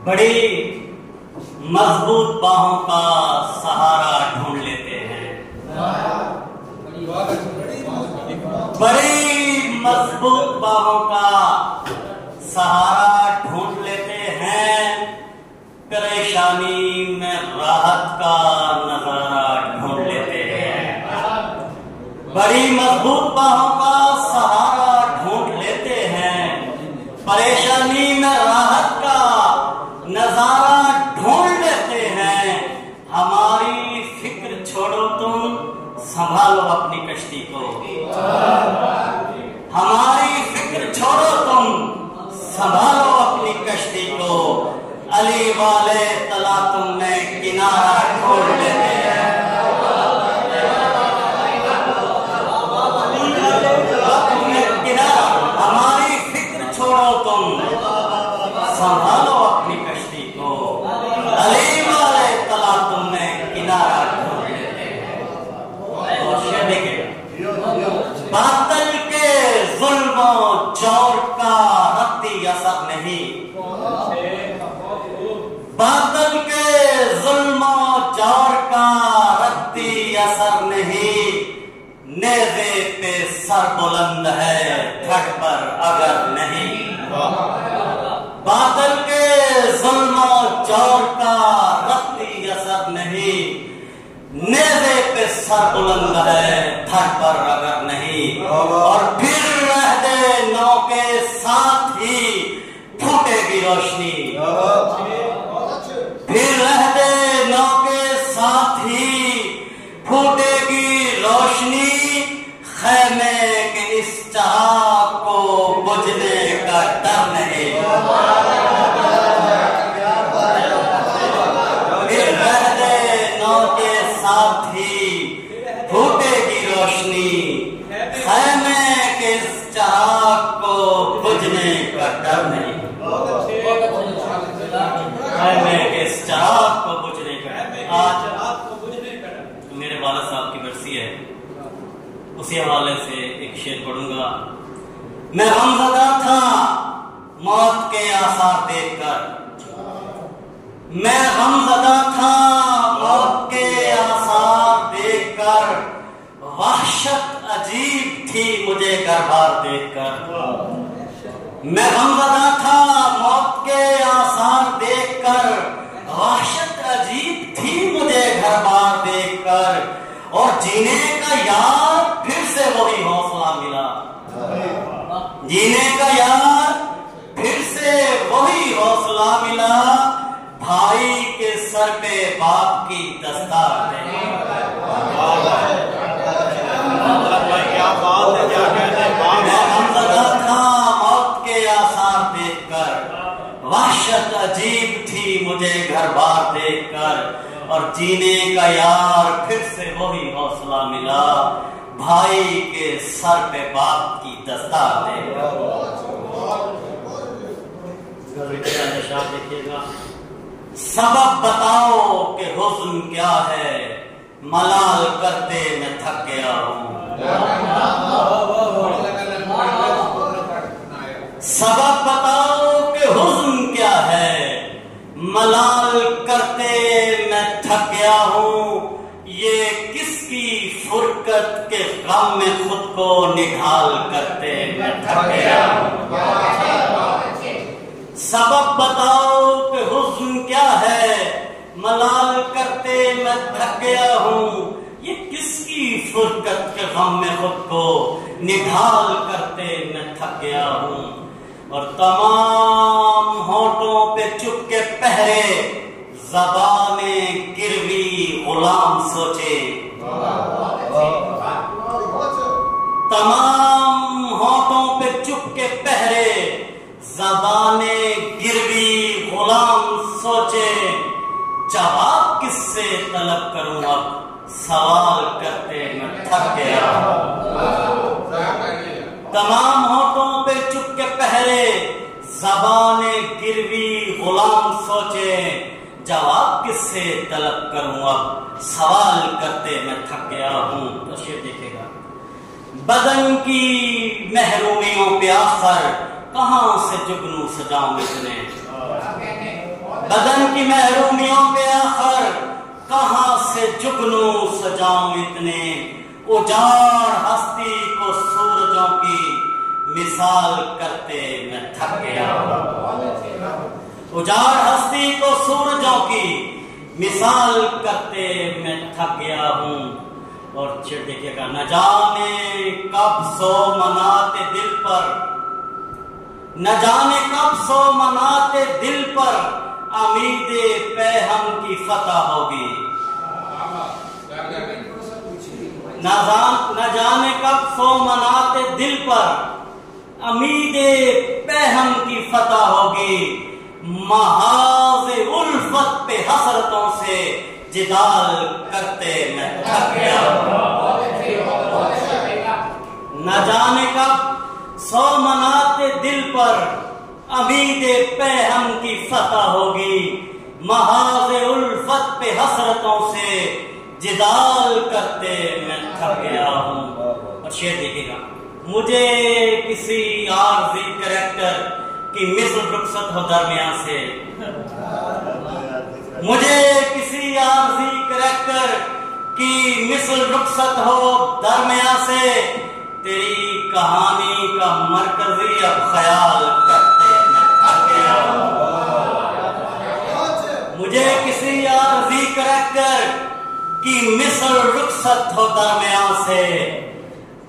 بڑی مضبوط باہوں کا سہارا ڈھونڈ لیتے ہیں، بڑی مضبوط باہوں کا سہارا ڈھونڈ لیتے ہیں، پریشانی میں راحت کا نظارہ ڈھونڈ لیتے ہیں، بڑی مضبوط باہوں کا سہارا ڈھونڈ لیتے ہیں، پریشانی میں راحت کا نظارہ ڈھونڈ لیتے ہیں۔ ہماری فکر چھوڑو، تم سنبھالو اپنی کشتی کو، ہماری فکر چھوڑو، تم سنبھالو اپنی کشتی کو، علی والے تلا تم نے کنارہ چھوڑ لیتے ہیں، ہماری فکر چھوڑو، تم سنبھالو اپنی کشتی کو، علی والے تلا تم نے کنارہ چھوڑ لیتے ہیں۔ اور شعر دیکھیں، باطل کے ظلم و جور کا رتی اثر نہیں، باطل کے ظلم و جور کا رتی اثر نہیں، نیزے پہ سر بلند ہے دھڑ پر اگر نہیں، باطل کے ظلم و جور کا رتی اثر نہیں، نیزے پہ سر بلند ہے دھڑ پر اگر نہیں، اور پھر عہد نو کے ساتھ ہی پھوٹے گی روشنی، پھر عہد نو کے ساتھ ہی پھوٹے گی روشنی، خیمے کے اس چراغ کو بجھنے کا ڈر نہیں، پھر عہد نو کے ساتھ ہی پھوٹے گی روشنی، خیمے کے اس چراغ کو بجھنے کا ڈر نہیں، خیمے کے اس چراغ کو بجھنے کا ڈر۔ آج میرے والد صاحب کی برسی ہے، اسی حوالے سے ایک شعر پڑھوں گا۔ میں غمزدہ تھا موت کے آثار دیکھ کر، میں غمزدہ تھا موت کے آثار دیکھ کر، وحشت عجیب تھی مجھے گھر بار دیکھ کر، میں غمزدہ تھا موت کے آثار دیکھ کر، وحشت عجیب تھی مجھے گھر بار دیکھ کر، اور جینے کا یار پھر سے وہی حوصلہ ملا، جینے کا یار پھر سے وہی حوصلہ ملا، بھائی کے سر پہ باپ کی دستار نہیں، میں غمزدہ تھا موت کے آثار دیکھ کر، وحشت عجیب تھی مجھے گھر بار دیکھ کر، اور جینے کا یار پھر سے وہی حوصلہ ملا، بھائی کے سر پہ باپ کی دستار دیکھ کر۔ دیکھیے گا، سبب بتاؤ کہ حزن کیا ہے، ملال کرتے میں تھک گیا ہوں، سبب بتاؤ کہ حزن کیا ہے، ملال کرتے میں تھک گیا ہوں، یہ کس کی فرقت کے غم میں خود کو نڈھال کرتے میں تھک گیا ہوں، سبب بتاؤ کہ حزن کیا ہے، ملال کرتے میں تھک گیا ہوں، یہ کس کی فرقت کے غم میں خود کو نڈھال کرتے میں تھک گیا ہوں، اور تمام ہونٹوں پہ چپ کے پہرے، زبان گروی غلام سوچے، تمام ہونٹوں پہ چپ کے پہرے، زبان گروی غلام سوچے، جواب کس سے طلب کروں اب، سوال کرتے میں تھک گیا ہوں، تمام ہونٹوں پہ چپ کے پہرے، زبان گروی غلام سوچے، جواب کس سے طلب کروں اب، سوال کرتے میں تھک گیا ہوں۔ تو شعر دیکھے گا، بدن کی محرومیوں پہ آخر کہاں سے جگنو سجاؤں اتنے، بدن کی محرومیوں پہ آخر کہاں سے جگنوں سجاؤں اتنے، اجاڑ ہستی کو سورجوں کی مثال کرتے میں تھک گیا ہوں، اجاڑ ہستی کو سورجوں کی مثال کرتے میں تھک گیا ہوں۔ اور پھر دیکھیے گا، نہ جانے کب سو مناتے دل پر، نہ جانے کب سو مناتے دل پر امید پیہم کی فتح ہوگی، نہ جانے کب سو مناتے دل پر امید پیہم کی فتح ہوگی، محاذ الفت پہ حسرتوں سے جدال کرتے میں تھک گیا ہوں۔ نہ جانے کب سو مناتے دل پر امید پیہم کی فتح ہوگی، محاذ الفت پہ حسرتوں سے جدال کرتے میں تھک گیا ہوں۔ اور شعر دیکھیے گا، مجھے کسی عارضی کریکٹر کی مثل رخصت ہو درمیان سے، مجھے کسی عارضی کریکٹر کی مثل رخصت ہو درمیان سے، تیری کہانی کا مرکزی اب خیال کرتے میں تھک گیا ہوں۔ مجھے کسی عارضی کریکٹر کی مثل رخصت ہو درمیان سے،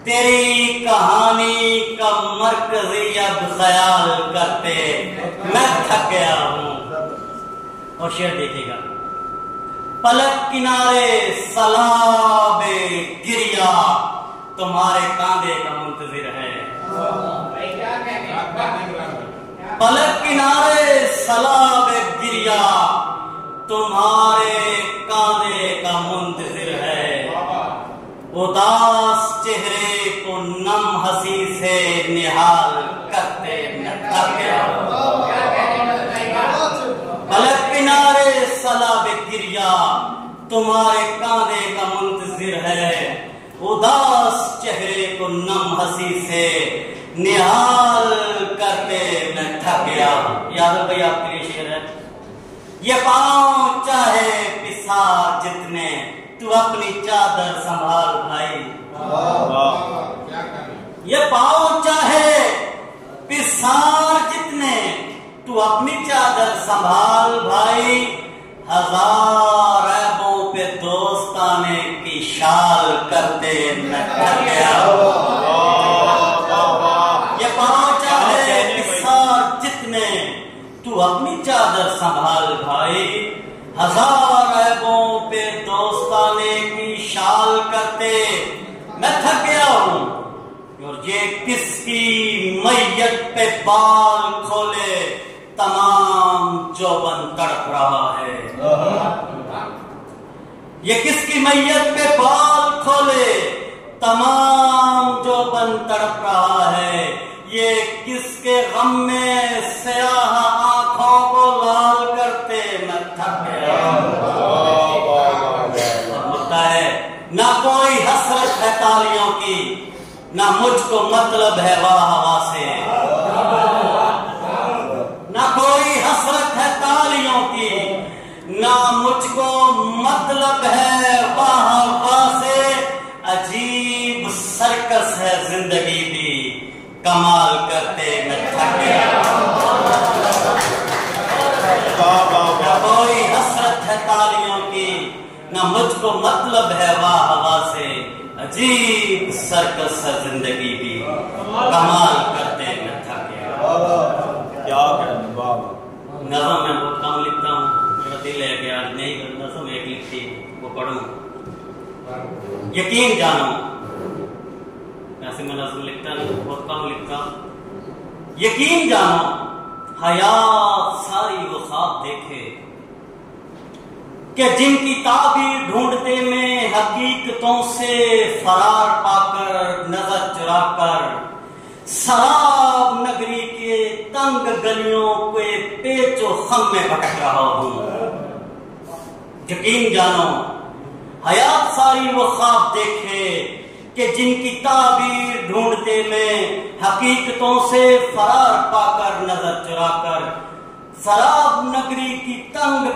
تیری کہانی کا مرکزی اب خیال کرتے میں تھک گیا ہوں۔ اور شعر دیکھیے گا، پلک کنارے سلاب گریا تمہارے کاندھے کا منتظر ہے، پلک کنارے سلاب گریا تمہارے کاندھے کا منتظر ہے، اداس چہرے کو نم ہنسی سے نہال کرتے میں تھک گیا ہوں۔ پلک کنارے سلاب گریا تمہارے کاندھے کا منتظر ہے، اداس چہرے کو نم ہنسی سے نہال کرتے میں تھک گیا ہوں۔ یاد ہو بھائی آپ کے لیے شعر ہے، یہ پاؤں چاہے پسار جتنے تو اپنی چادر سنبھال بھائی، یہ پاؤں چاہے پسار جتنے تو اپنی چادر سنبھال بھائی، ہزار عیبوں پہ دوستانے کی شال کرتے میں تھک گیا ہوں۔ یہ پاؤں چاہے پسار جتنے تو اپنی چادر سنبھال بھائی، ہزار عیبوں پہ دوستانے کی شال کرتے میں تھک گیا ہوں۔ اور یہ کس کی میت پہ بال کھولے تمام جوبن تڑپ رہا ہے، یہ کس کی میت پہ بال کھولے تمام جوبن تڑپ رہا ہے، یہ کس کے غم میں سیاہ آنکھوں کو لال کرتے میں تھک گیا ہوں۔ ہوتا ہے نہ کوئی حسرت ہے تالیوں کی، نہ مجھ کو مطلب ہے واہ ہوا سے، نہ کوئی حسرت ہے تالیوں کی، نہ مجھ کو مطلب ہے واہ ہوا سے، عجیب سرکس ہے زندگی بھی کمال کرتے میں تھک گیا۔ نہ کوئی حسرت ہے تالیوں کی، نہ مجھ کو مطلب ہے واہ ہوا سے، عجیب سرکس ہے زندگی بھی کمال کرتے میں تھک گیا۔ نظم میں بہت کم لکھتا ہوں، میرا دل ہے کہ آج نہیں نظم ایک لکھی وہ پڑھوں۔ یقین جانو، ایسے میں نظم لکھتا نہیں، بہت کم لکھتا ہوں۔ یقین جانو حیات ساری وہ خواب دیکھے کہ جن کی تعبیر ڈھونڈتے میں حقیقتوں سے فرار پا کر نظر چرا کر سراب نگری کے تنگ گلیوں کے پیچ و خم میں بھٹک رہا ہوں۔ یقین جانو حیات ساری وہ خواب دیکھے کہ جن کی تعبیر ڈھونڈتے میں حقیقتوں سے فرار پا کر نظر چرا کر سراب نگری کی